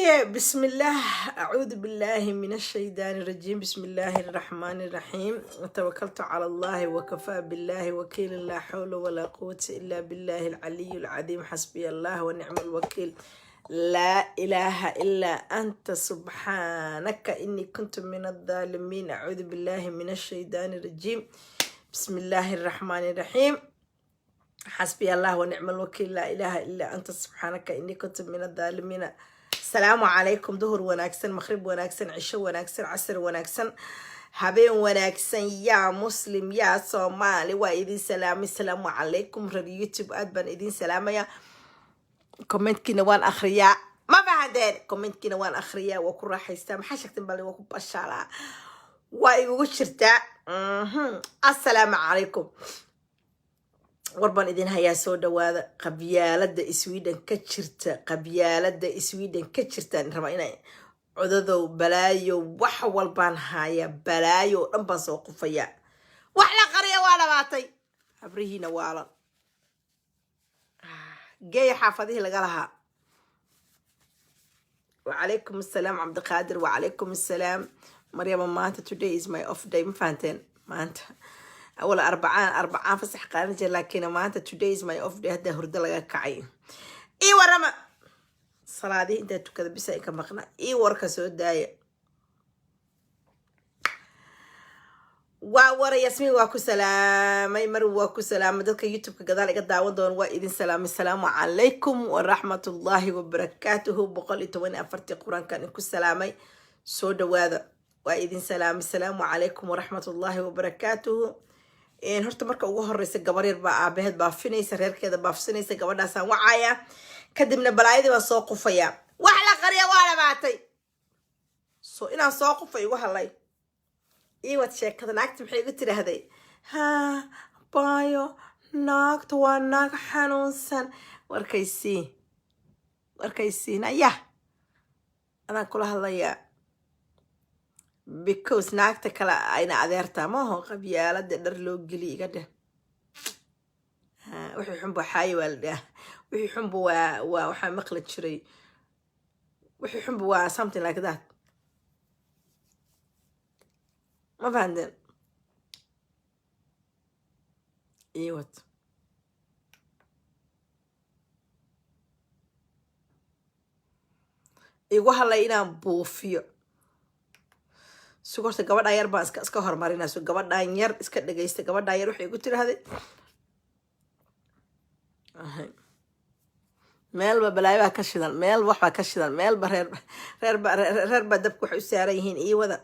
بسم الله. أعوذ بالله من الشيطان الرجيم. بسم الله الرحمن الرحيم. وتوكلت على الله وكفى بالله وكيل. لا حول ولا قوة إلا بالله العلي العظيم. حسبي الله ونعم الوكيل. لا إله إلا أنت سبحانك إني كنت من الظالمين. أعوذ بالله من الشيطان الرجيم. بسم الله الرحمن الرحيم. حسبي الله ونعم الوكيل. لا إله إلا أنت سبحانك إني كنت من الظالمين. السلام عليكم. ظهر وناكسن، مغرب وناكسن، عشاء وناكسن، عصر وناكسن، habeen wanaagsan yaa muslim yaa soomaali. waa idin salaamay. asalaamu calaykum reer youtube. aad baan idin salaamaya. commentkiina waan akhriyaa, ma fahanteen? commentkiina waan akhriyaa, waa ku raaxaystaa. maxaa sheegteen bale? waa ku bashaalaa, waa igugu jirtaa. assalaamu calaykum. warbaan idin hayaa, soo dhawaada. qabyaalada Sweden ka jirta, qabyaalada Sweden ka jirta raba inay codadow balaayo wax walbaan hayaa. balaayo dhan baan soo qufaya. wax la qariya waa dhabaatay. habrihiina waalan geey xaafadihii laga lahaa. وعليكم السلام عبد القادر. وعليكم السلام مريم. maanta today is my off day. ma fahanteen? maanta أول أربعان فسح قارنجة، لكن ما أنت today is my off day. هذا هرد لك كعين. إيه ورما صلاة دي أنت تكذب بس إنك مقنع. إيه ورك سود داية ورا ياسمين واكو سلام. أي مر واكو سلام. دلك يوتيوب كذلك الدعوة دون وإذن سلام. السلام عليكم ورحمة الله وبركاته. بقول إتواني أفرتي قرآن كان إنكو سلامي سود وهذا وإذن سلام. السلام عليكم ورحمة الله وبركاته. horta marka ugu horeysa gabar yar baa aabaheed baafinaysa, reerkeeda baafsanaysa. gabadhaasaan wacaya, kadibna balaayadii baan soo qufaya. wax la qariya waa dhabaatay. so inaan soo qufay igu halay. iwad sheekada naagta maxay igu tiraahday? ha baayo, naagta waa naag xanuunsan. warkaysiin ayah adaan kula hadlayaa. because naagta kale ayna adeertaa maaho. qabyaalada dhar loo geliy iga dheh. wixii xunba xaayo waa la dhaha. wixii xunba waa waxaa maqli jiray. wixii xunba waa something like that. ma fahanteen? iwad igu halay inaan buufiyo. sukorta gabadha yar baan iska hormarinayso. gabadhan yar iska dhagaysta. gabadhan yar waxay igu tiraahday meelba balaayo baa ka shidan, meelba waxbaa ka shidan, meelba reerba dabka waxay u saaran yihiin. ii wada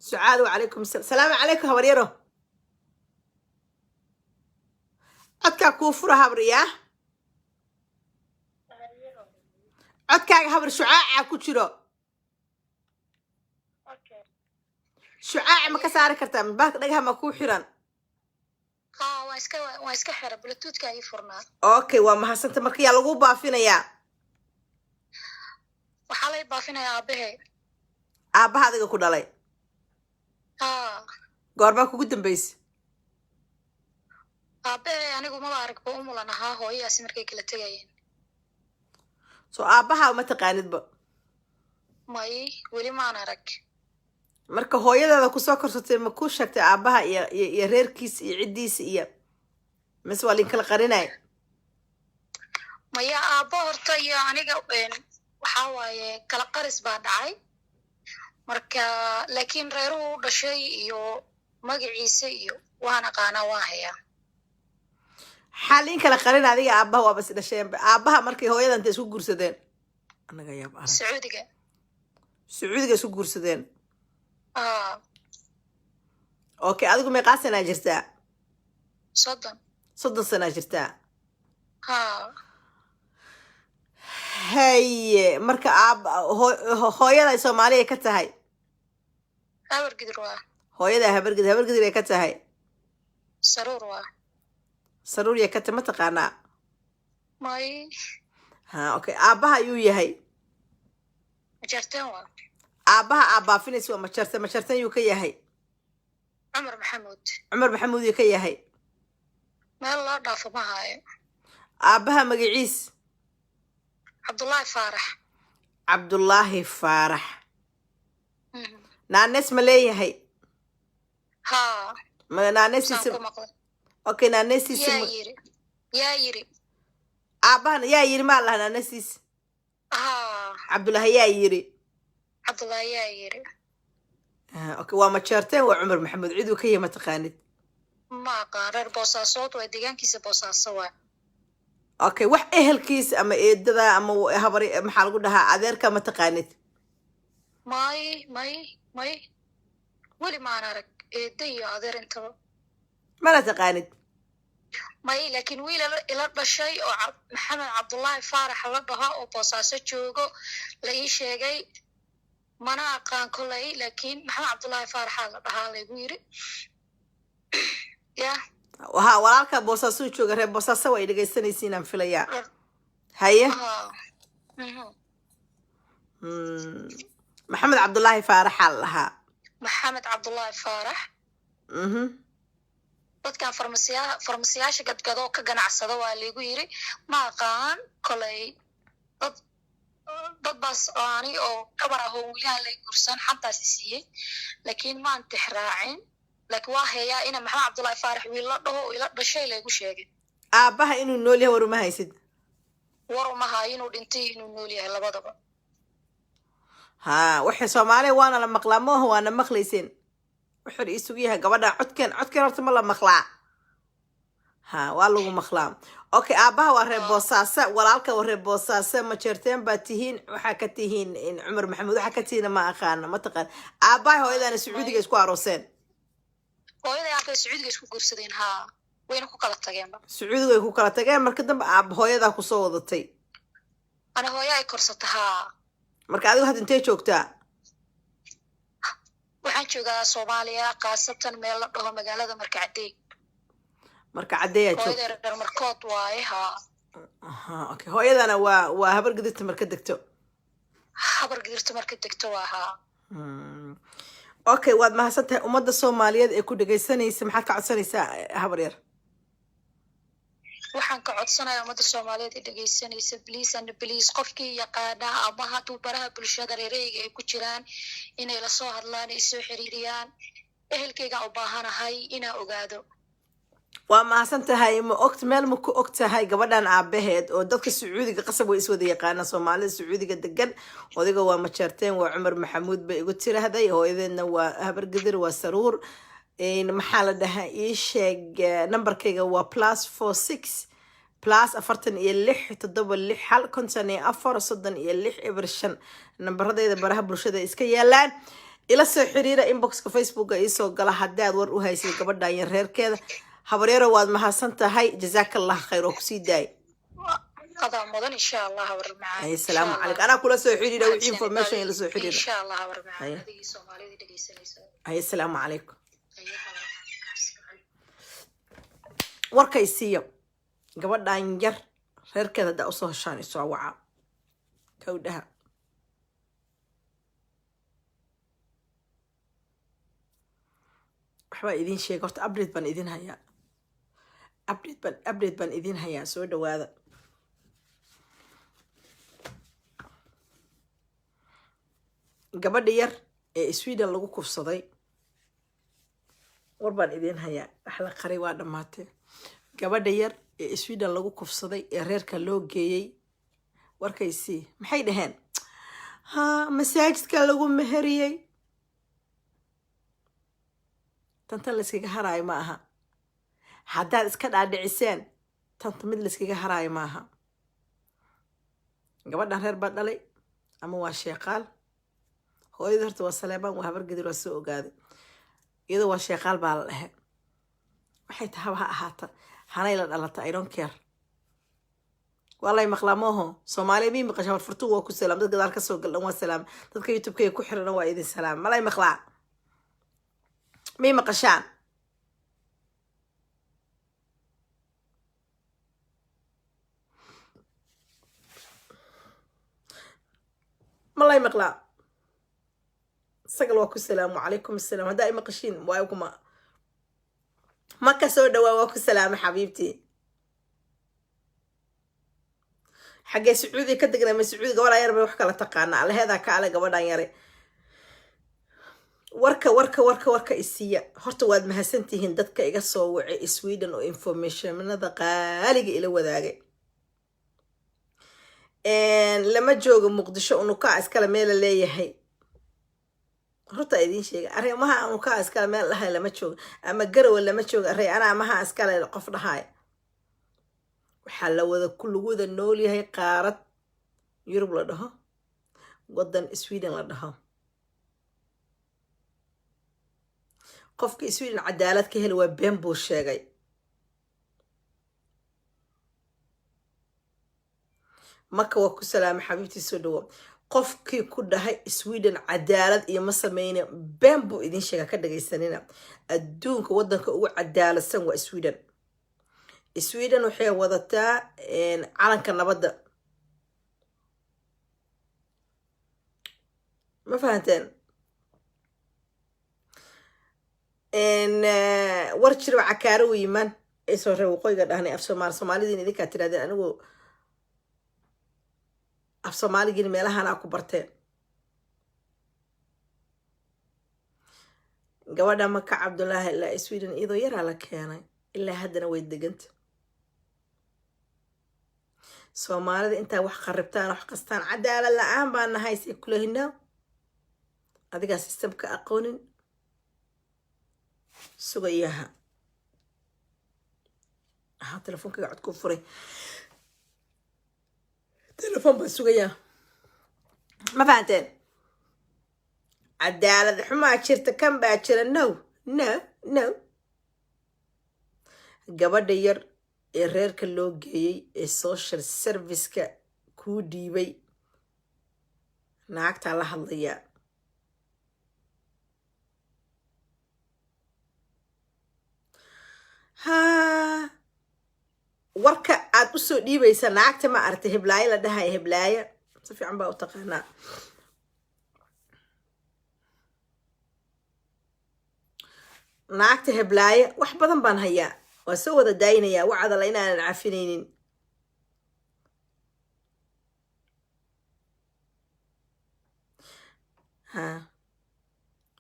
sucaad. wacalaykum salaamu calaykum habaryaro. codkaa kuu fura habriyaa. codkaaga habar shucaaca ku jiro. shucaaca ma ka saari kartaa? midbaaka dhagaha ma kuu xiran? waa iska xira bluetoothka ii furnaa. okay, waa mahadsanta. marka yaa lagu baafinayaa? waxaa lay baafinayaa aabahe. aabaha adiga ku dhalay? goorbaa kugu dambaysa? aabahe anigu maba aragba umulan ahaa. hooyayaasi markay kala tegayeen. so aabaha ma taqaanidba? may weli maan arag. marka hooyadaada kusoo korsatay ma kuu sheegtay aabaha iyo reerkiisa iyo ciddiisa iyo mise waa linkala qarinay? maya aabbo horta iyo aniga waxaa waaye kala qaris baa dhacay. marka laakiin reeruhu u dhashay iyo magaciisa iyo waan aqaanaa, waan hayaa. xaalin kala qarin adiga aabaha waa bas dhasheen. aabaha markay hooyada inta isku guursadeen anaga yaab arag. sacuudiga isku guursadeen. okay, adigu meeqaa sanaa jirtaa? 30 sanaa jirtaa. haye marka hooyada ay Soomaaliya ka tahay? habargidir waa. hooyada habargidir ay ka tahay? saruur waa. saruur ya ka tahay ma taqaanaa? may okay. aabaha ayuu yahay? jarteen waa. aabaha aabaafinaysa waa majartan yuu ka yahay cumar maxamuud cumar maxamuud yuu ka yahay meel loo dhaafo ma haayo aabaha magaciis cabdullaahi faarax cabdullaahi faarax naanes ma leeyahay haa naanesiisa saan ku maqlay okay naanesiisa yaa yiri aabahana yaa yiri maa laha naanesiisa haa cabdullaahi yaa yiri cabdullaahi yaa yiri okay waa majarteen waa cumar maxamuud ciduu ka yahay mataqaanid ma aqaan reer boosaasood waa deegaankiisa boosaaso waa okay wax ehelkiisa ama eedada ama habari maxaa lagu dhahaa adeerka mataqaanid may weli maan arag eedda iyo adeer intaba mana taqaanid may laakiin wiil ila dhashay oo maxamed cabdullaahi faarax la dhaho oo boosaaso joogo la ii sheegay mana aqaan kolay laakiin maxamed cabdullaahi faaraxaa la dhahaa laygu yiri ya ha walaalka boosaaso jooga reer boosaaso way dhegaysanaysiinaan filayaa haye maxamed cabdullaahi faaraxaa la dhahaa maxamed cabdullaahi faarax dadkan farmasiyaasha gadgadoo ka ganacsada waa laygu yiri ma aqaan kolay dad baas ani oo gabar ah oo welihaan lay gursan xantaasi siiyey laakiin maan tixraacin laakiin waa heeyaa ina maxamed cabdullaahi faarax wiil la dhaho ila dhashay laygu sheegay aabaha inuu nool yahay war uma haysid war uma hayo inuu dhintay inuu nool yahay labadaba ha waxay soomaaliya waana la maqlaa mooha waana maqlayseen wuxuu isugu yahay gabadha codkeen horta ma la maqlaa ha waa lagu maqlaa okay aabaha waa reer boosaaso walaalka waa reer boosaaso majarteen baa tihiin waxaa ka tihiin cumar maxamuud waxaa ka tihiin ma aqaana mataqaan aabaha hooyadaana sacuudiga isku arooseen hooyada aabay sacuudiga isku guursadeen haa wayna ku kala tageenba sacuudiga way ku kala tageen marka dambe hooyadaa kusoo wadatay ana hooya ay korsata haa marka adigu hadda intee joogtaa waxaan joogaa soomaaliya khaasatan meel la dhaho magaalada markacadey markacadeeyaa joogta hooyada reer markood waaye haa okay hooyadana waa habar gadirta marka degto waa haa okay waad mahadsan tahay ummadda soomaaliyeed ee ku dhegaysanaysa maxaad ka codsanaysaa habar yar waxaan ka codsanaya ummadda soomaaliyeed ee dhegaysanaysa please qofkii yaqaana ama hadduu baraha bulshada reereyga ay ku jiraan inay lasoo hadlaan ay soo xiriiriyaan ehelkaygaan u baahanahay inaa ogaado waa mahadsan tahay meel ma ku og tahay gabadhan aabaheed oo dadka sacuudiga qasab way iswada yaqaanaan soomaalida sacuudiga degan odayga waa majarteen waa cumar maxamuud bay igu tiraahday hooyadeedna waa habargadir waa saruur maxaa la dhahaa ii sheeg nambarkayga waa +46 nambaradeyda baraha bulshada iska yaalaan ila soo xiriira inboxka facebooka iisoo gala haddii aad war u haysay gabadhan iyo reerkeeda habaryaro waad mahadsan tahay jazaaka allah khayr oo kusii daay adaa mudan insha allah habar macaan asalaamu calaykum anaa kula soo xiriira wixii information ila soo xiriira insha allah habar macaan adigii soomaalida dhegaysanaysa asalaamu calaykum warkay siiyo gabadhan yar reerkeeda haddaa usoo heshaan isoo waca kawdhaha waxbaa idin sheega horta update baan idin hayaa update baan idin hayaa soo dhawaada gabadha yar ee Sweden lagu kufsaday war baan idin hayaa wax la qaray waa dhamaatay gabadha yar ee Sweden lagu kufsaday ee reerka loo geeyay warkaysi maxay dhaheen ha masaajidka lagu meheriyay tanta la iskaga haraayo ma aha haddaad iska dhaadhiciseen tanta mid la iskaga haraayo ma aha gabadhan reer baa dhalay ama waa sheeqaal hooyada horta waa saleebaan waa habargadir waa soo ogaaday iyadoo waa sheeqaal baa la dhahe waxay tahaba ha ahaata hanay la dhalata I don't care والله مقلاموه سومالي مين مقاش فرتو وكو سلام دad gadaal ka soo gal dhan waa salaam dadka youtube-ka ku xiran waa idin salaam malay maqlaa mii maqashaan malay maqlaa sagal waa ku salaamu calaykum assalaam haddaa ima qashiin waayo kuma ma ka soo dhawaa waa ku salaama xabiibtii xaggee sacuudi ka degnaa ma sacuudi gabadhan yar bay wax kala taqaana alaheedaa ka ale gabadhan yare warka isiya horta waad mahadsantihiin dadka iga soo wacay Sweden oo informationada qaaliga ila wadaagay lama joogo muqdisho unuka iskala meel leeyahay horta idin sheega arrimaha unuka iskala meel lahay lama joogo ama garow lama joogo ana maha iskala qof dhahay waxa la wada kullugoda nool yahay qaarad Yurub la dhaho wadan Sweden la dhaho qofkii Sweden cadaalad ka heli waa been buu sheegay marka waa ku salaam xabiibtii soo dhawo qofkii ku dhahay Sweden cadaalad iyo ma sameeyna been buu idin sheega ka dhageysanina adduunka wadanka ugu cadaaladsan waa Sweden waxay wadataa calanka nabadda ma fahanteen warjir waxa kaaro wiiman ay soo reebo qoyga dhahnay af Soomaalidiin idinka tiraadeen anigu af Soomaaligiin meelahan aan ku barteen gabadha Maka Cabdullaahi ilaa Sweden iyadoo yar la keenay ilaa haddana way deganta Soomaalida inta wax qaribtaan wax qastaan cadaalad la'aan baan nahay si kulahina adiga systemka aqoonin sugayaha telefoonka qacad ku furay telefoon baa sugaya ma fahanteen cadaalad xumaa jirta kan baa jira no gabadha yar ee reerka loo geeyay ee social service-ka ku dhiibay naagta la hadlaya warka aad u soo dhiibaysa naagta ma aragtay heblaayo la dhahay heblaayo si fiican baa u taqaanaa naagta heblaayo wax badan baan hayaa waa soo wada daayinayaa wacda la inaanan cafinaynin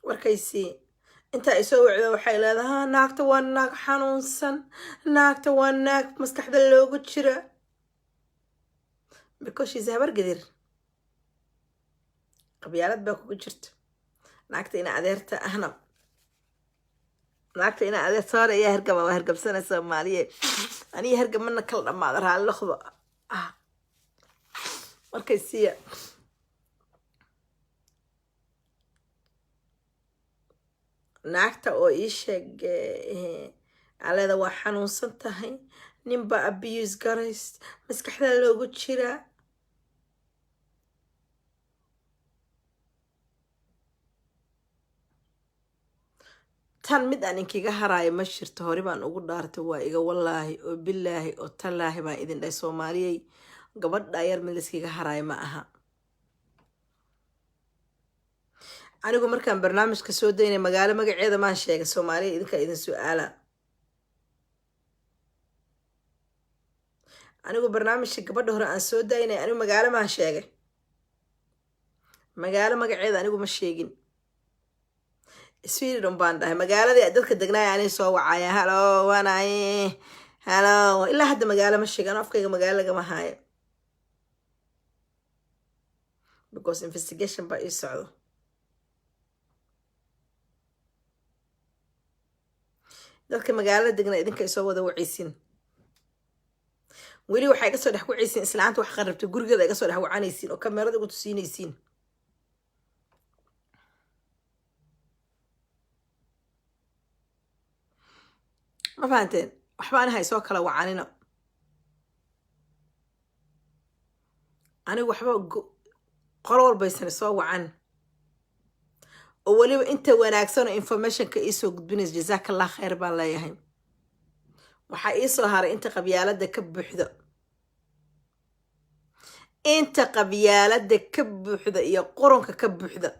warkaysi inta ay soo wacdo waxay leedahay naagta waa naag xanuunsan naagta waa naag maskaxda loogu jira because she's habar gadir qabyaalad baa kugu jirta naagta ina adeerta ahna naagta ina adeerta hore ayaa hergaba waa hergabsana Soomaaliye aniga hergab mana kala dhamaad raali lakhdo markay siya naagta oo ii sheeg aleeda waa xanuunsan tahay ninba abuse garays maskaxda loogu jira tan mid aan inkiga haraayo ma jirto hore baan ugu dhaartay waa iga wallaahi oo billaahi oo tallaahi baan idin dhahay Soomaaliyey gabadha yar mid iskiga haraayo ma aha anigu markaan barnaamijka soo daynay magaalo magaceeda maan sheegay Soomaaliya idinka idin su'aala anigu barnaamijka gabadha hore aan soo daynay anigu magaalo maan sheegay magaalo magaceeda anigu ma sheegin Sweden baan dhahay magaaladii dadka degnaay aanay soo wacaya hello wanaay hello ilaa hadda magaalo ma sheegan afkayga magaalo laga ma haayo because investigation ba ii socdo dadka magaalada degna idinka soo wada wacaysin weli waxay ka soo dhex wacaysin islaanta wax qarabtay gurigeeda iga soo dhex wacanaysin oo kamerada ugu tusinaysin ma fahanteen waxba anahay soo kala wacanina anigu waxba qol walbaysan soo wacan oo waliba inta wanaagsan oo information-ka ii soo gudbinaysa jazakallah khayr baan leeyahay waxaa ii soo haray inta qabyaalada ka buuxda inta qabyaalada ka buuxda iyo qoronka ka buuxda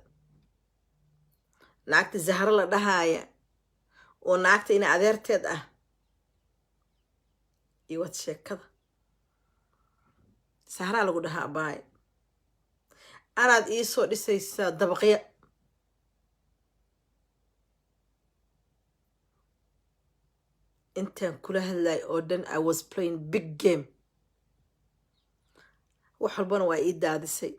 naagta zahro la dhahaaya oo naagta ina adeerteed ah iyo wad sheekada sahraa lagu dhahaa abaay anaad iisoo dhisaysaa dabaqya intaan kula hadlay oo dhan I was playing big game wax walbana waa ii daadisay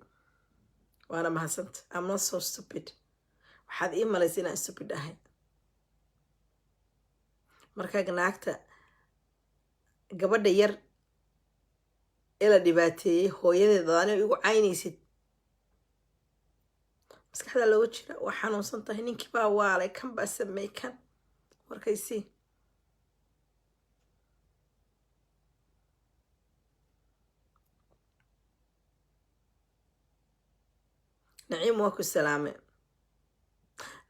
waana mahadsanta I'm not so stupid waxaad ii malaysa inaan stupid ahay markaa naagta gabadha yar ee la dhibaateeyey hooyadeeda adaana igu caynaysid maskaxda looga jira waa xanuunsan tahay ninkii baa waalay kan baa sameey kan warkaysii naciim waa ku salaame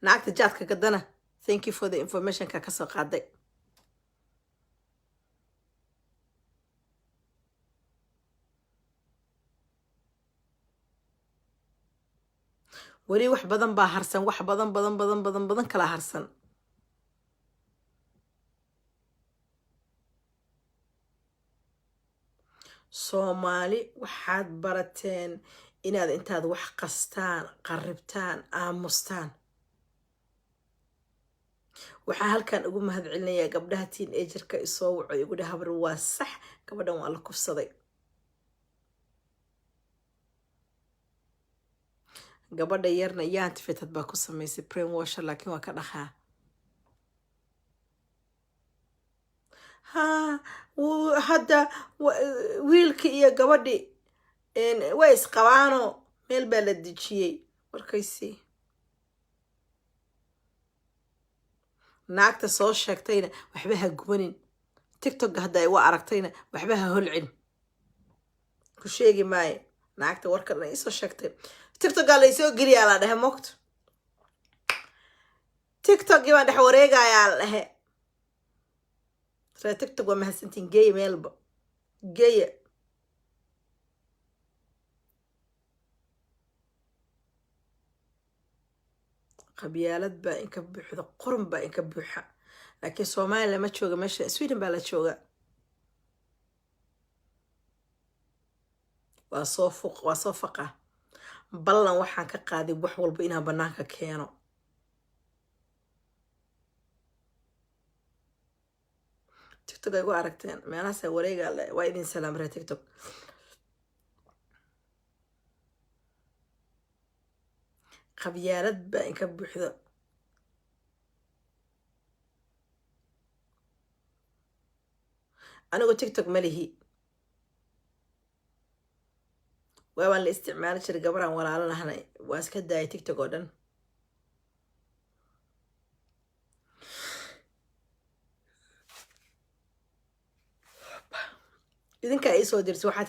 naagta jaadka gadana thank you for the information ka kasoo qaaday weli wax badan baa harsan wax badan kala harsan soomaali waxaad barateen inaad intaad wax qastaan qarribtaan aamustaan waxaa halkan ugu mahadcelinayaa gabdhaha teenagerka isoo waco igu dhaha habar waa sax gabadhan waa la kufsaday gabadha yarna yaantifetad baa ku samaysay brain washer laakiin waa ka dhaqaa hadda wiilkii iyo gabadhi way isqabaanoo meel baa la dejiyey warkaysii naagta soo sheegtayna waxba ha gubanin tiktok hadda ay wa aragtayna waxba ha holcin ku sheegi maayo naagta warkana isoo sheegtay tiktokaa laysoo geliyaa la dhehe mogto tiktokii baan dhex wareegayaa la dhehe ree tiktok waa mahadsantiin geeya meelba geeya qabyaalad baa inka buuxda qoran baa inka buuxa laakiin soomaaliya lama jooga meesha sweden baa la jooga waa soo faqa ballan waxaan ka qaaday wax walba inaan banaanka keeno tiktok ay gu aragteen meelahaasa wareega waa idin salaam ree tiktok qabyaalad baa inka buuxda anigoo tiktok ma lihi waabaan la isticmaali jiray gabaraan walaalo lahanay waa iska daayay tiktok oo dhan idinkaa iisoo dirtay waxaa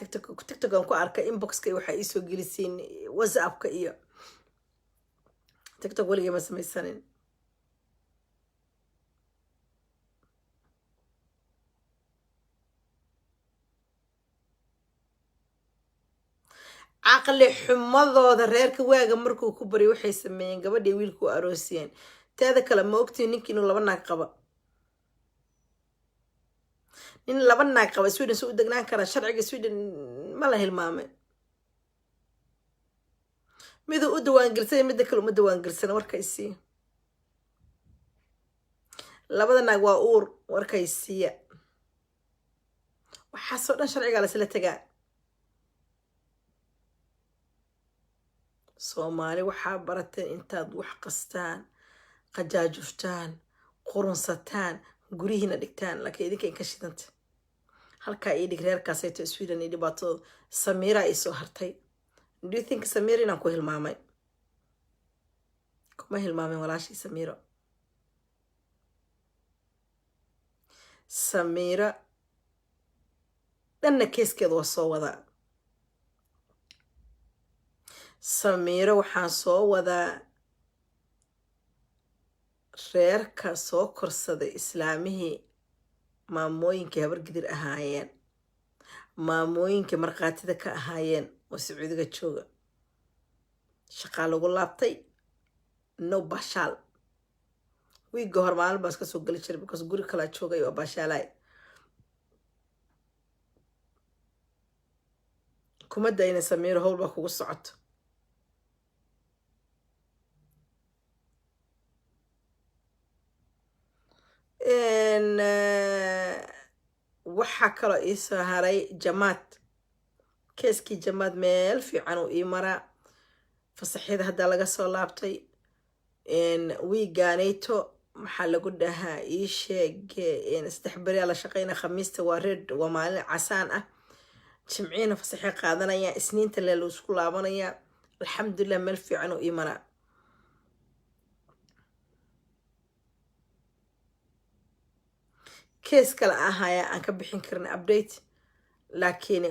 tiktokan ku arkay inboxka waxaa iisoo gelisiin whatsappka iyo tiktok weligay ma samaysanin caqli xumadooda reerka waaga markuu ku baryo waxay sameeyeen gabadhii wiilku u aroosiyeen teeda kale ma ogtiin ninki inuu laba naag qaba nin laba naag qaba sweden soo u degnaan karaa sharciga sweden ma la hilmaamay miduu u dawaangelsana midda kale uma dawaangelsana warkaysiiya labada naag waa uur warkaysiiya waxaasoo dhan sharcigaa lasla tagaa soomaali waxaa barateen intaad wax qastaan qajaajuftaan qurunsataan gurihiina dhigtaan laakiin idinka inka shidanta halkaa ii dhig reerkaasayto sweden iyo dhibaatooda samiira ii soo hartay do you think samiira inaan ku hilmaamay kuma hilmaamin walaashii samiiro samiira dhanna keeskeeda waa soo wadaa samiiro waxaan soo wadaa reerka soo korsaday islaamihii maamooyinkii habargidir ahaayeen maamooyinkii markhaatida ka ahaayeen oo sacuudiga jooga shaqaa lagu laabtay no bashaal wiigga hor maalin baan iska soo geli jiray because guri kalaa joogay oo baashaalay kuma dayna samiiro howl baa kugu socoto waxaa kaloo iisoo haray jamaad keeskii jamaad meel fiican uu ii maraa fasaxyada haddaa laga soo laabtay wiigaanayto maxaa lagu dhahaa ii sheege 3 beriyaa la shaqeyna khamiista waa red waa maalin casaan ah jimciina fasaxya qaadanaya isniinta lee loo isku laabanaya alxamdulilah meel fiican uu ii maraa kees kale ahaya aan ka bixin karin update laakiin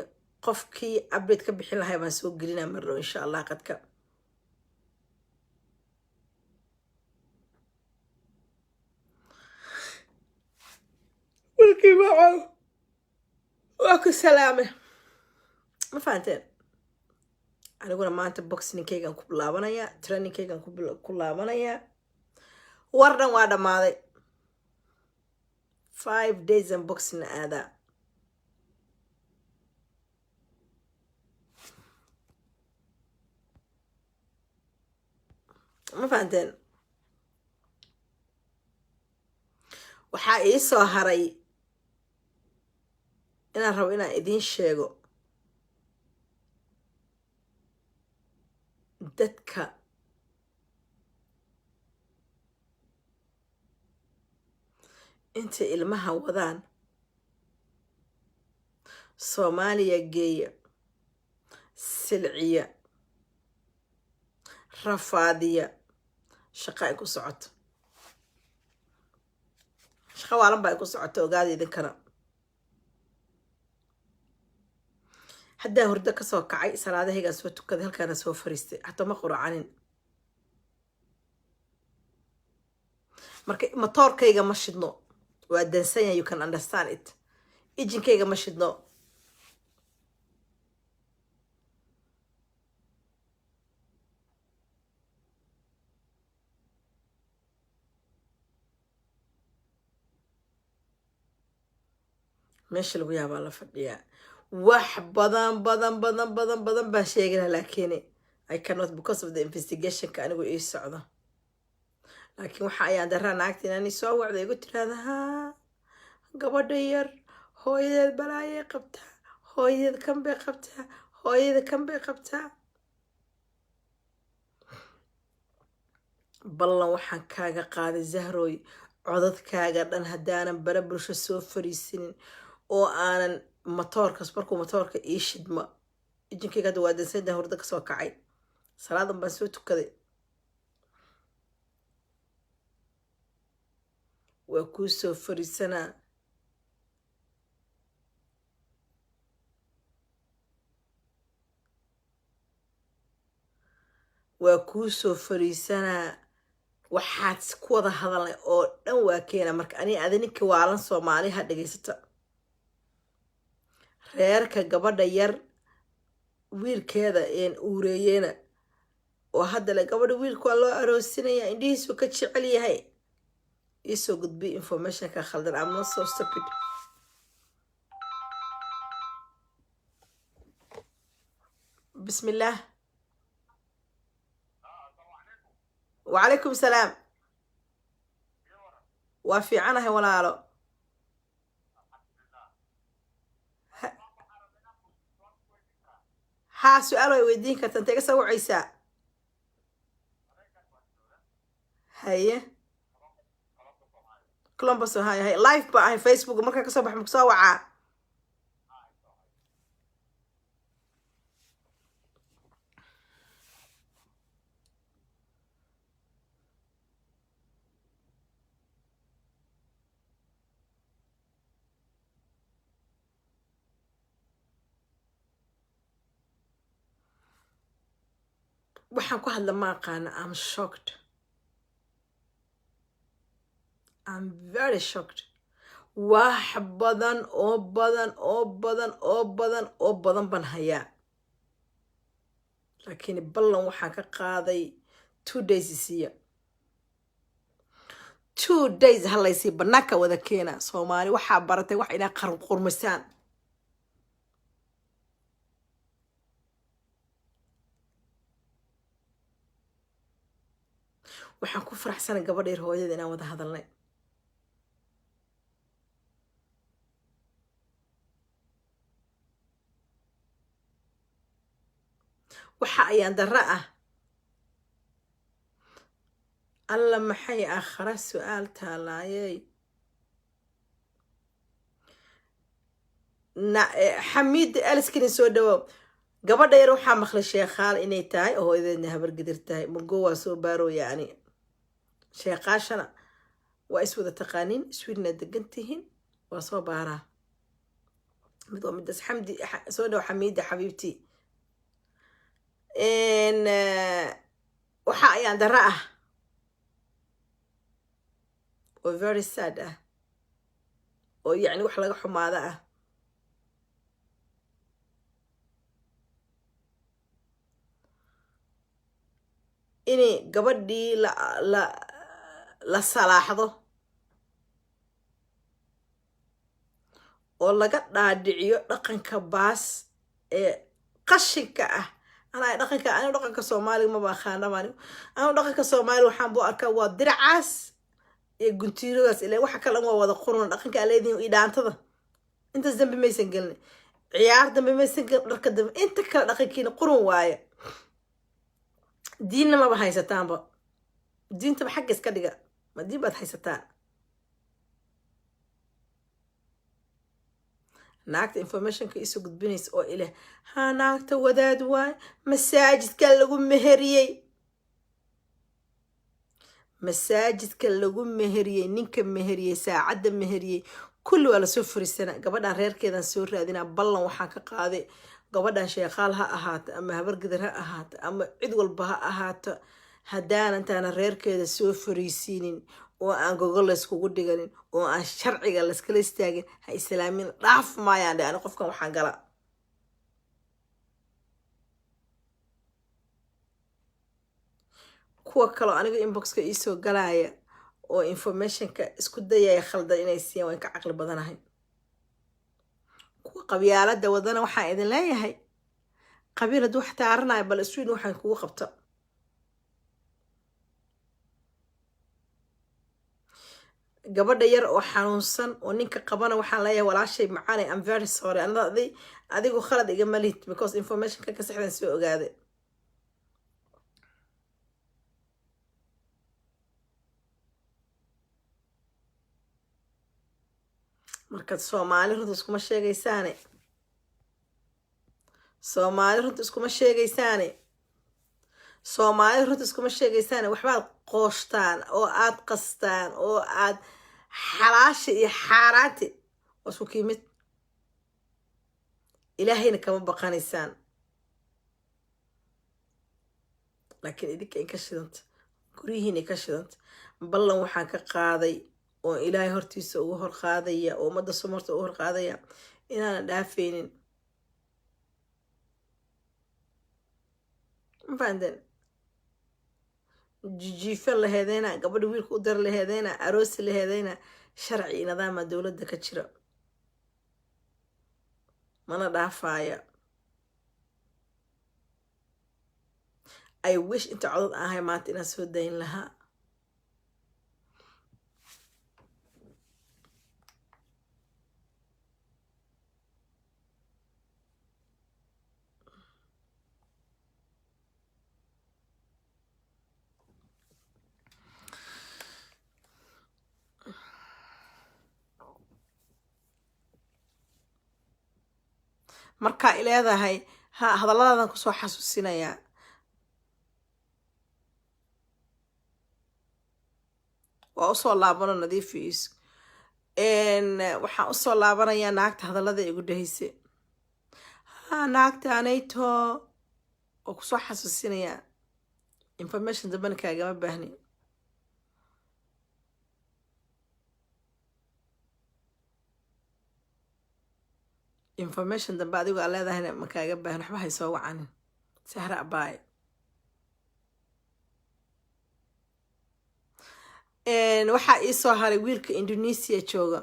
qofkii update ka bixin lahay baan soo gelinaa mar dhow insha allah qadka walkii macow waa ku salaame ma fahanteen aniguna maanta boxingkaygan ku bilaabanayaa trainingkaygan ku laabanayaa war dhan waa dhammaaday 5 days and boxing aadaa ma fahanteen waxaa ii soo haray inaan rabo inaan idiin sheego dadka intay ilmaha wadaan soomaaliya geeya silciya rafaadiya shaqa ay ku socoto shaqa waalan ba ay ku socoto ogaada idinkana haddaa hurdo kasoo kacay salaadahaygaan soo tukaday halkaana soo fariistay hataa ma quracanin marka matoorkayga ma shidno waa dansanya you can understand it ijinkayga ma shidno meesha lagu yaabaa la fadhiyaa wax badan baan sheegana laakiin I cannot because of the investigationka anigu ii socdo laakiin waxa ayaan daraa naagta inaan soo wacdo igu tiraahdo haa gabadha yar hooyadeed balaayay qabtaa hooyadeed kan bay qabtaa hooyada kan bay qabtaa ballan waxaan kaaga qaaday Zahroy codadkaaga dhan haddaanan bara bulsho soo fariisinin oo aanan matoorkas markuu matoorka ii shidma ijinkayga hadda waa dansayda hurdo kasoo kacay salaadan baan soo tukaday waa kuu soo fariisanaa waa kuu soo fariisanaa waxaad ku wada hadalnay oo dhan waa keena marka ani adininka waalan Soomaali ha dhageysata reerka gabadha yar wiilkeeda uureeyena oo hadda la gabadha wiilku waa loo aroosinaya indhihiisu ka jecel yahay isoo gudbi information ka khaldan I'm not so stupid bismillah وعليكم السلام وفي عنها ولا لا ها سؤال ويدينك تنتقى سوى عيسى هيا كولومبوس هاي لايف بقى هاي فيسبوك مركز كسبح مكسوعة waxaan ku hadla ma aqaana I'm shocked I'm very shocked wax badan oo badan baan hayaa laakiin ballan waxaan ka qaaday 2 days isiya 2 days halaysii banaanka wada keena soomaali waxaa baratay wax inaa qurmisaan waxaan ku faraxsanay gabadheer hooyada inaan wada hadalnay waxa ayaan darra ah alla maxay aakhira su-aal taalaayey xamiid aliskini soo dhawow gabadha yar waxaa maqlay sheekhaal inay tahay oo hooyadeedna habar gidir tahay mugo waa soo baarooya ani sheekhaashana waa iswada taqaaniin iswiidna degan tihiin waa soo baaraa mid waa midaas xamdi soo dhaw xamiida xabiibtii waxa ayaan darra ah oo very sad ah oo yacni wax laga xumaada ah inay gabadhii la salaaxdo oo laga dhaadhiciyo dhaqanka baas ee qashinka ah anigu dhaqanka soomaaliga maba aqaanabani anigu dhaqanka soomaaliga waxaan buu arkaa waa diracaas iyo guntiiradaas ilaa waxa kale waa wada qurun dhaqanka aa leedihin iyo dhaantada intaas dambe maysan gelin ciyaar dambe maysan gelin dharka dambe inta kale dhaqankiina qurun waaye diinna maba haysataanba diintaba xagga iska dhiga ma diin baad haysataan naagta informationka isoo gudbinaysa oo ileh haa naagta wadaad waay masaajidka lagu meheriyey ninka meheriyey saacadda meheriyey kulli waa lasoo fariisana gabadhan reerkeedan soo raadinaa ballan waxaan ka qaaday gabadhan sheekhaal ha ahaato ama habargidar ha ahaato ama cid walba ha ahaato haddaanantaana reerkeeda soo fariisiinin oo aan gogol layskugu dhiganin oo aan sharciga layskala istaagin ha islaamin dhaaf maayaan dhe ani qofkan waxaan gala kuwa kaloo aniga inboxka iisoo galaya oo informationka isku dayaya khaldan inay siiyaan waan ka caqli badanahay kuwa qabyaalada wadana waxaan idin leeyahay qabiil hadduu wax taaranayo bal iswiin waxaan kugu qabto gabadha yar oo xanuunsan oo ninka qabana waxaan leeyahay walaashay macaane I'm very sorry adigu khalad igama lihid because informationka ka saxdan soo ogaaday markaad soomaali runta iskuma sheegaysaane waxbaad qoostaan oo aad qastaan oo aad xalaasha iyo xaaraanti waa isku kiimid ilaahayna kama baqanaysaan laakiin idinka in ka shidanta guryihiina ka shidanta ballan waxaan ka qaaday oo ilaahay hortiisa ugu horqaadaya oo ummadda somarta ugu horqaadaya inaanan dhaafaynin mafahanteen jijiife laheedeyna gabadha wiilka u dar laheedeyna aroosi laheedeyna sharci iyo nidaama dowladda ka jira mana dhaafaya I wish inta codod ahay maanta inaan soo dayin lahaa markaa ileedahay hadalladaadan kusoo xasuusinayaa waa usoo laabano nadiifiis waxaan usoo laabanayaa naagta hadallada igu dhahaysay naagta anayto oo kusoo xasuusinayaa information dambana kaagama baahni information dambe adigo aa leedahayna ma kaaga baahan waxba hay soo wacanin sahra abaaye waxaa ii soo haray wiilka Indonesia jooga.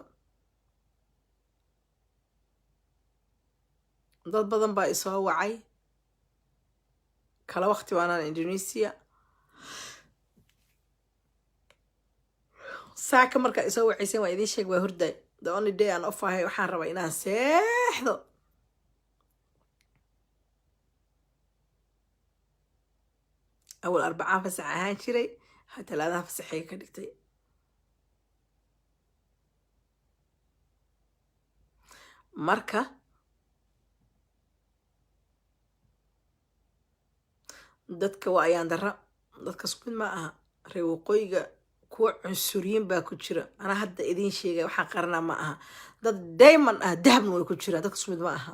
dad badan baa isoo wacay kala waqti waanaan Indonesia. saaka markaa isoo wacaysan waa idiin sheeg waa hurday. the only day aan off ahay waxaan rabaa inaan seexdo. awal arbacaan fasax ahaan jiray talaadaha fasaxayga ka dhigtay. marka dadka waa ayaan dara dadka isku mid ma aha. reer waqooyiga kuwa cunsuriyiin baa ku jira. anaa hadda idiin sheegay waxaan qaranaa ma aha. dad diamond ah dahabna way ku jiraan. dadka isku mid ma aha.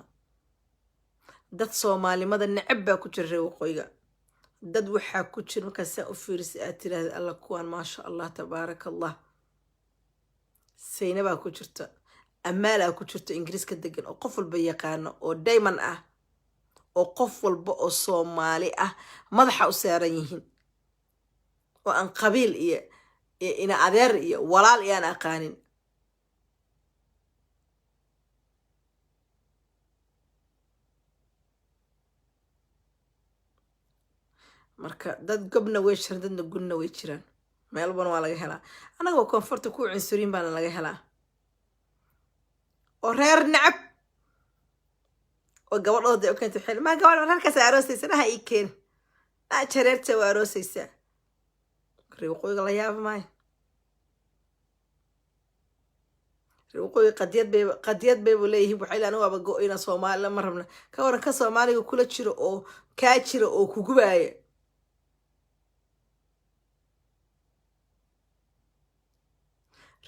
dad soomaalimada necab baa ku jira reer waqooyiga. dad waxaa ku jira markaas saa u fiirisa aad tiraahda alla kuwaan maasha allah tabaaraka allah. sayna baa ku jirta. amaalaa ku jirta ingiriiska degan oo qof walba yaqaano oo diamond ah oo qof walba oo soomaali ah madaxa u saaran yihiin oo aan qabiil iyo ina adeer iyo walaal iyaan aqaanin. marka dad gobna way jiraan dadna gudna way jiraan. meel walbana waa laga helaa. annaga waa koonfurta kuwa cunsuriin baana laga helaa oo reer nacab oo gabadhooda ay u keentay xil ma gabadh reerkaas aroosaysa naha ii keen naa jareerta waa aroosaysa. reer waqooyiga la yaaba maayo. reer waqooyiga qadiyad bay leeyihiin. waxay leeyihiin waaba go-ina Soomaaliya ma rabna. ka waran ka Soomaaliga kula jiro oo kaa jira oo ku gubaaya.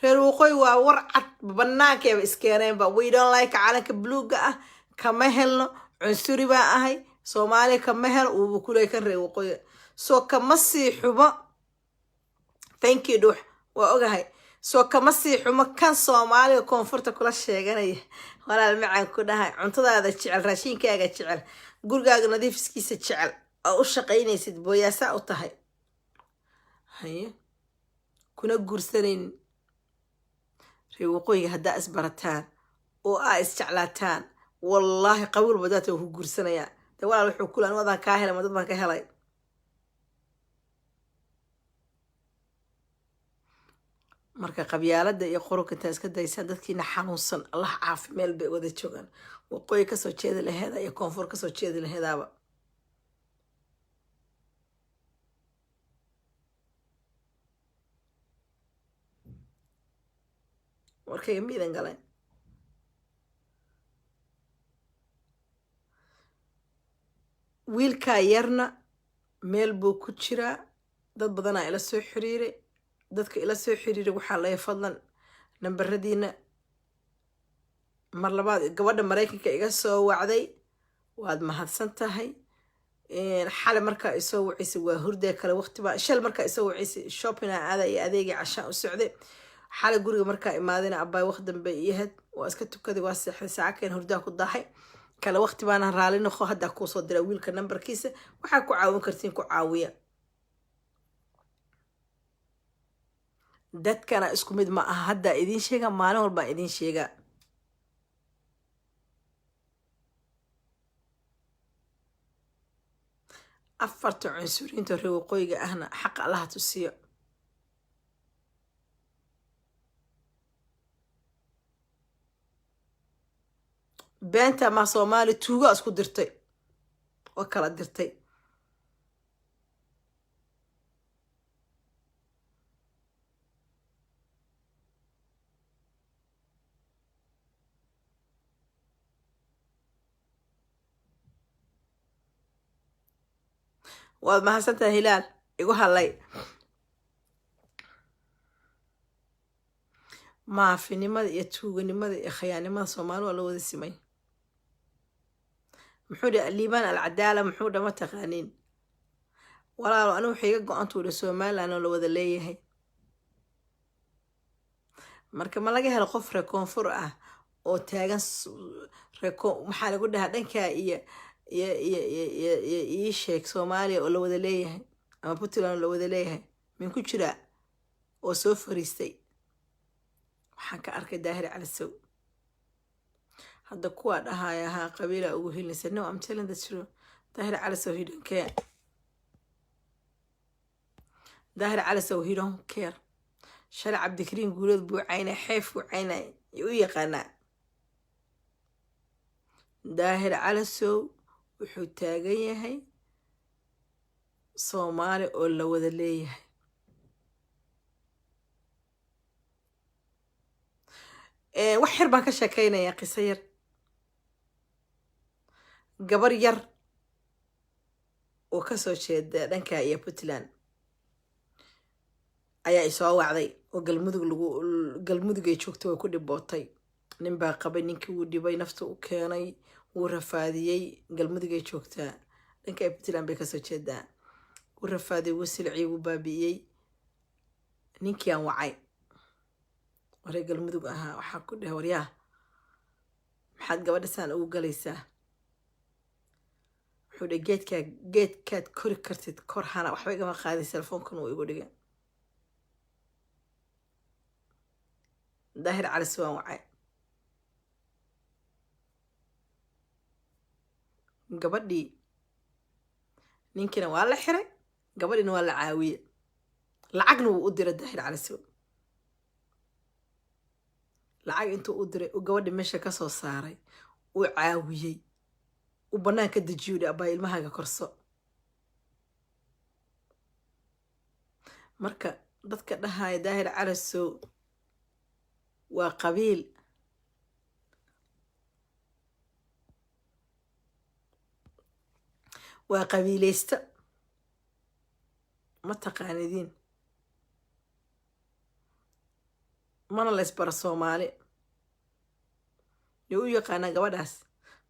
reer waqooyi waa war cad banaankeeba iskeeneenba. we don't like calanka buluuga ah kama helno. cunsuri baa ahay Soomaaliya kama helo uuba kuley kan reer waqooyi. soo kama sii xumo. thank you dhuux waa ogahay. soo kama sii xumo kan Soomaaliga koonfurta kula sheeganaya. walaal macaan ku dhahay cuntadaada jecel raashinkaaga jecel gurigaaga nadiifiskiisa jecel oo u shaqaynaysid booyaasa u tahay. haye kuna guursanaynin. reer waqooyiga haddaa isbarataan oo aa isjeclaataan wallaahi qabuul badaata ku guursanayaa. de walaal wuxuu kula anu adaan kaa helay ma dad baan ka helay. marka qabyaalada iyo qurunka intaa iska daysaan dadkiina xanuunsan allah caafi meel bay wada joogaan. waqooyi kasoo jeedi laheeda iyo koonfur kasoo jeedi laheedaaba. warkayga miidan galeen. wiilkaa yarna meel buu ku jiraa. dad badanaa ila soo xiriiray. dadka ila soo xiriiray waxaa laga fadlan nambaradiina. mar labaad gabadha Mareykanka iga soo wacday waad mahadsan tahay. xale markaa isoo wacisay waa hurday kale waqti baa shal markaa isoo wacisay shopping aada iyo adeegii cashaan u socday. xale guriga markaa imaadina abbaay waqti dambe iyahed waa iska tukaday waa seexday saaca keen hurdaa ku daahay kale waqti baana raali noqo hadda ku soo diray wiilka nambarkiisa waxaa ku caawin kartiin ku caawiya. dadkana isku mid ma aha. hadda idiin sheega maalin walba idiin sheega. afarta cunsuriinta reer waqooyiga ahna xaq allaha tusiyo. beenta ma Soomaali tuuga isku dirtay oo kala dirtay. waad mahadsantahay hilaal igu hadlay. maafinimada iyo tuuganimada iyo khiyaanimada Soomaali waa la wada simay. muxuu dhahay liibaan alcadaala muxuu dhama taqaaniin. walaalo anigu waxay iga go-antuu dha Somaliland oo la wada leeyahay. marka ma laga helo qof reer koonfur ah oo taagan maxaa lagu dhahaa dhankaa iyo ii sheeg Soomaaliya oo la wada leeyahay ama Puntland oo la wada leeyahay min ku jiraa oo soo fariistay waxaan ka arkay daahir calasow hadda kuwa dhahaya haa qabiila ugu hilinaysa no I'm telling the truth daahir calasow he don't care daahir calasow he don't care shalay cabdikariin guulood buu caynay xeef buu caynay u yaqaanaa daahir calasow wuxuu taagan yahay soomaali oo la wada leeyahay wax yar baan ka sheekaynayaa qiso yar gabar yar oo kasoo jeeda dhanka iyo Puntland ayaa isoo wacday oo galmudug ay joogto way ku dhibootay nin baa qabay ninkii uu dhibay nafta u keenay wuu rafaadiyey galmudug ay joogtaa dhanka Puntland bay kasoo jeedaa wuu rafaadiyey wuu silciyey wuu baabi'iyey ninkii aan wacay wareeg galmudug ahaa waxaa ku dhahay waryaa maxaad gabadhasaan ugu galaysaa wuxuu dhahay geedkaad kori kartid kor hana waxba igama qaaday telefoonkan uu igu dhigay daahir calasow waan wacay gabadhii ninkiina waa la xiray gabadhiina waa la caawiye lacagna wuu u diray daahir calasow lacag intuu u diray uu gabadhi meesha ka soo saaray uu caawiyey uu banaanka dejiyay abaa ilmahaaga korso marka dadka dhahaya daahir calasow waa qabiil waa qabiilaysta ma taqaanidiin mana la isbaro soomaali u yaqaanaa gabadhaas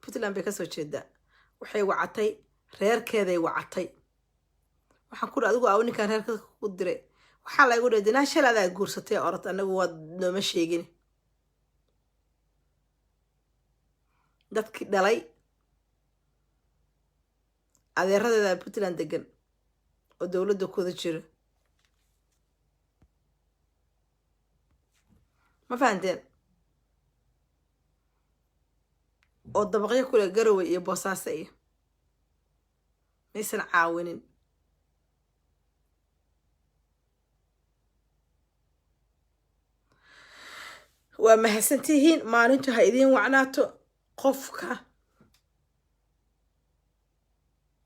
Puntland bay kasoo jeedaa waxay wacatay reerkeeday wacatay waxaan ku adigu aa ninkaan reerka ku diray waxaa la igu dhahay naashaladaa guursatay orod anagu waa nooma sheegin dadkii dhalay adeeradeeda Puntland degan oo dowladda kuda jira ma fahanteen oo dabaqyo kule garowe iyo boosaaso iyo maysan caawinin waa mahadsantihiin maalintu ha idiin wacnaato qofka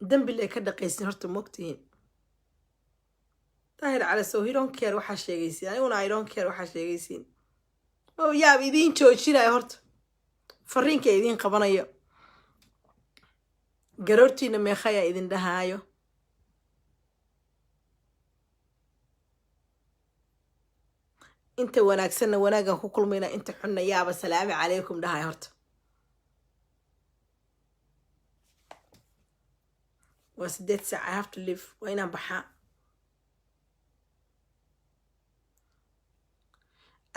dambil ay ka dhaqaysin horta moogtihiin daahir calasow he don't care waxaa sheegaysiin aniguna I don't care waxaa sheegaysiin oo yaab idiin joojinaya horta fariinka idiin qabanayo garoortiina meekhaya idin dhahaayo inta wanaagsanna wanaagan ku kulmayna inta xunna yaaba salaamu calaykum dhahayo horta waa 8 saac I have to live waa inaan baxaa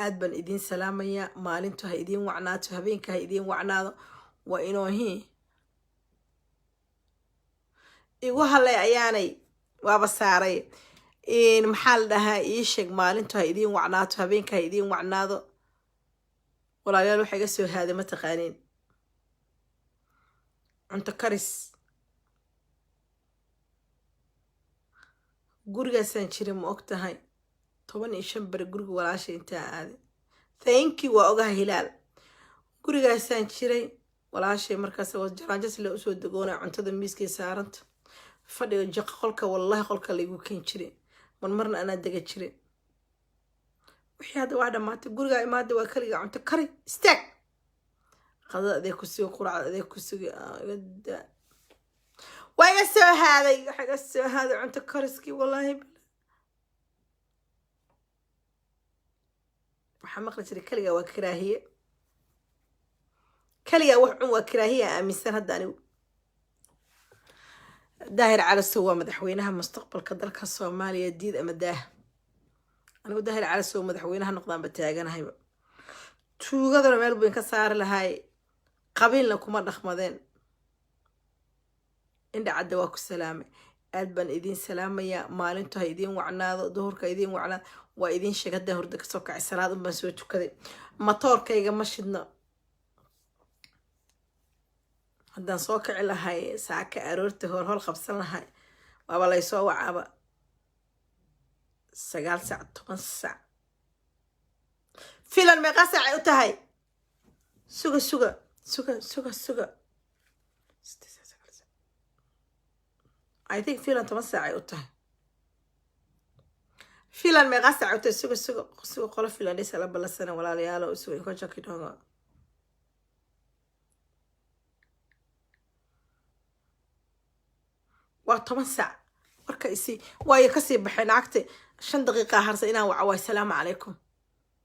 aad baan idiin salaamayaa maalintu ha idiin wacnaato habeenka ha idiin wacnaado waa inoohi igu halay ayaanay waaba saaray maxaa la dhahaa ii sheeg maalintu ha idiin wacnaato habeenka ha idiin wacnaado walaalayaal waxa iga soo haaday ma taqaaniin cunto karis gurigaasaan jira ma og tahay 15 bari guriga walaashay intaa aaday thank you waa ogaha hilaal gurigaasaan jiray walaashay markaas jaraanjas la usoo dagoona cuntada miiskay saaranta fadhiga jaqa qolka wallahi qolka la igu keen jiray marmarna anaa dega jiray wixii hadda waa dhamaatay guriga imaada waa kaliga cunto kari istaag qadada adeeg ku soo quraacda adeeg ku sugi waa iga soo haaday waxa iga soo haaday cunto kariskii wallahi waxaa maqli jiray kaliga waa karaahiye kaliga wax cun waa karaahiye aaminsan hadda anigu daahir calasow waa madaxweynaha mustaqbalka dalka Soomaaliya diid ama daah anigu daahir calasow madaxweynaha noqdaan ba taaganahayba tuugadana meel buu ka saar lahay qabiilna kuma dhaqmadeen indha cadda waa ku salaamay aad baan idin salaamayaa. maalintu ha idin wacnaado, duhurka ha idin wacnaado. waa idin sheegada hurda kasoo kacay, salaad un baan soo tukaday. matoorkayga ma shidno. haddaan soo kici lahay saaka aroorta hol qabsan lahay waaba laysoo wacaaba 9 saac 10 saac. filan meeqa saacay u tahay? suga I think filan 10 saacay u tahay. filan meeqa saacay u tahay? suga qolo filan dhisa la balasana walaalayaalo suga inko jaki dhongo. waa 10 saac marka isi waayo kasii baxay naagta 5 daqiiqa harsa inaan waco. waa salaamu calaykum.